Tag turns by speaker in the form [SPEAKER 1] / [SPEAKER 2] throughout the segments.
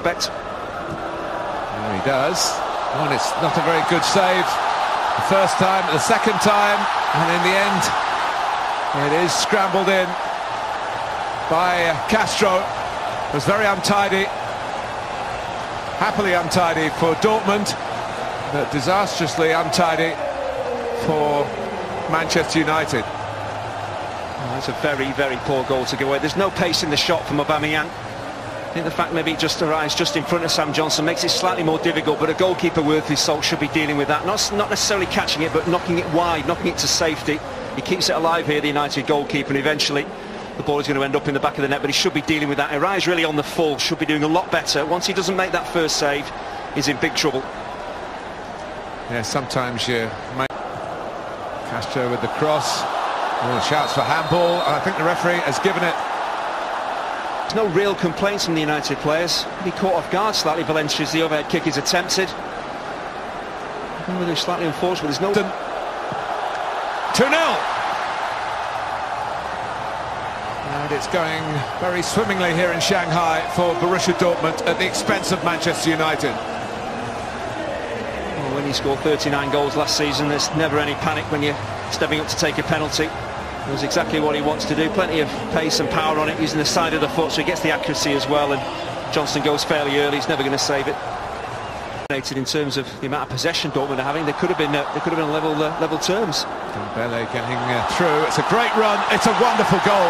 [SPEAKER 1] expect.
[SPEAKER 2] There he does. Oh, and it's not a very good save the first time, the second time, and in the end it is scrambled in by Castro. It was very untidy, happily untidy for Dortmund, but disastrously untidy for Manchester United.
[SPEAKER 1] Oh, that's a very, very poor goal to go away. There's no pace in the shot from Aubameyang. I think the fact maybe it just arrives just in front of Sam Johnson makes it slightly more difficult, but a goalkeeper worth his salt should be dealing with that. Not necessarily catching it, but knocking it wide, knocking it to safety. He keeps it alive here, the United goalkeeper, and eventually the ball is going to end up in the back of the net, but he should be dealing with that. Arrives really on the full, should be doing a lot better. Once he doesn't make that first save, he's in big trouble.
[SPEAKER 2] Yeah, sometimes you make Castro with the cross. Oh, shouts for handball, and I think the referee has given it.
[SPEAKER 1] There's no real complaints from the United players. He caught off guard slightly, Valencia, as the overhead kick is attempted. I don't know whether it's slightly unfortunate, there's no...
[SPEAKER 2] 2-0! And it's going very swimmingly here in Shanghai for Borussia Dortmund at the expense of Manchester United.
[SPEAKER 1] Well, when you scored 39 goals last season, there's never any panic when you're stepping up to take a penalty. It was exactly what he wants to do. Plenty of pace and power on it, using the side of the foot, so he gets the accuracy as well. And Johnson goes fairly early. He's never going to save it. In terms of the amount of possession Dortmund are having, they could have been on level terms.
[SPEAKER 2] Dembele getting through. It's a great run. It's a wonderful goal.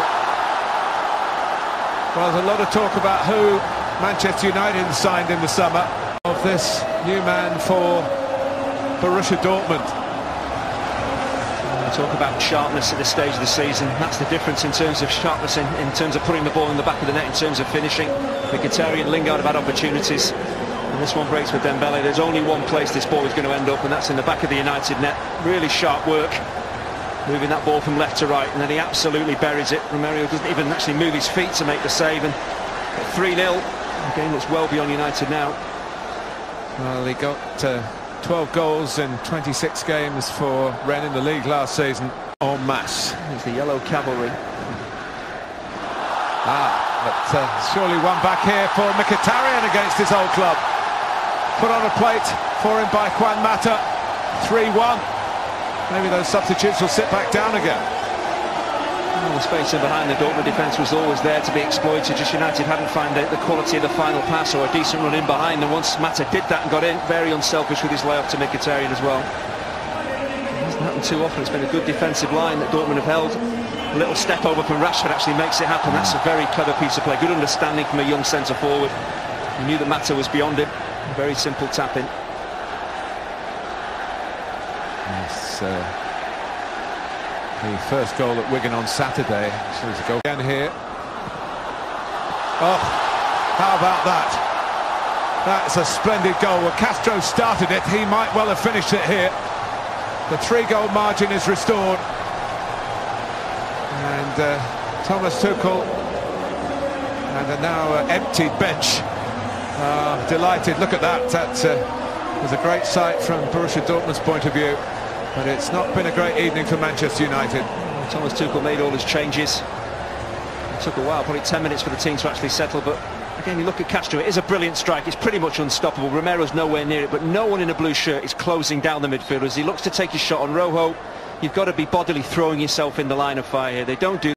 [SPEAKER 2] Well, there's a lot of talk about who Manchester United signed in the summer. Of this new man for Borussia Dortmund.
[SPEAKER 1] We talk about sharpness at this stage of the season. That's the difference in terms of sharpness, in terms of putting the ball in the back of the net, in terms of finishing. Mkhitaryan, Lingard have had opportunities, and this one breaks with Dembele. There's only one place this ball is going to end up, and that's in the back of the United net. Really sharp work, moving that ball from left to right, and then he absolutely buries it. Romero doesn't even actually move his feet to make the save, and 3-0. The game looks well beyond United now.
[SPEAKER 2] Well, he got 12 goals in 26 games for Rennes in the league last season, en masse.
[SPEAKER 1] There's the yellow cavalry.
[SPEAKER 2] But surely one back here for Mkhitaryan against his old club. Put on a plate for him by Juan Mata. 3-1. Maybe those substitutes will sit back down again.
[SPEAKER 1] Well, the space in behind the Dortmund defence was always there to be exploited. Just United hadn't found the quality of the final pass or a decent run in behind. And once Mata did that and got in, very unselfish with his layoff to Mkhitaryan as well. It hasn't happened too often. It's been a good defensive line that Dortmund have held. A little step over from Rashford actually makes it happen. That's a very clever piece of play. Good understanding from a young centre forward. He knew that Mata was beyond him. A very simple tap in.
[SPEAKER 2] Yes, the first goal at Wigan on Saturday. So there's a goal again here. Oh, how about that? That's a splendid goal. Well, Castro started it. He might well have finished it here. The 3-goal margin is restored. And Thomas Tuchel and a now emptied bench. Delighted. Look at that. That was a great sight from Borussia Dortmund's point of view. But it's not been a great evening for Manchester United.
[SPEAKER 1] Thomas Tuchel made all his changes. It took a while, probably 10 minutes for the team to actually settle. But again, you look at Castro, it is a brilliant strike. It's pretty much unstoppable. Romero's nowhere near it, but no one in a blue shirt is closing down the midfield as he looks to take his shot on Rojo. You've got to be bodily throwing yourself in the line of fire here. They don't do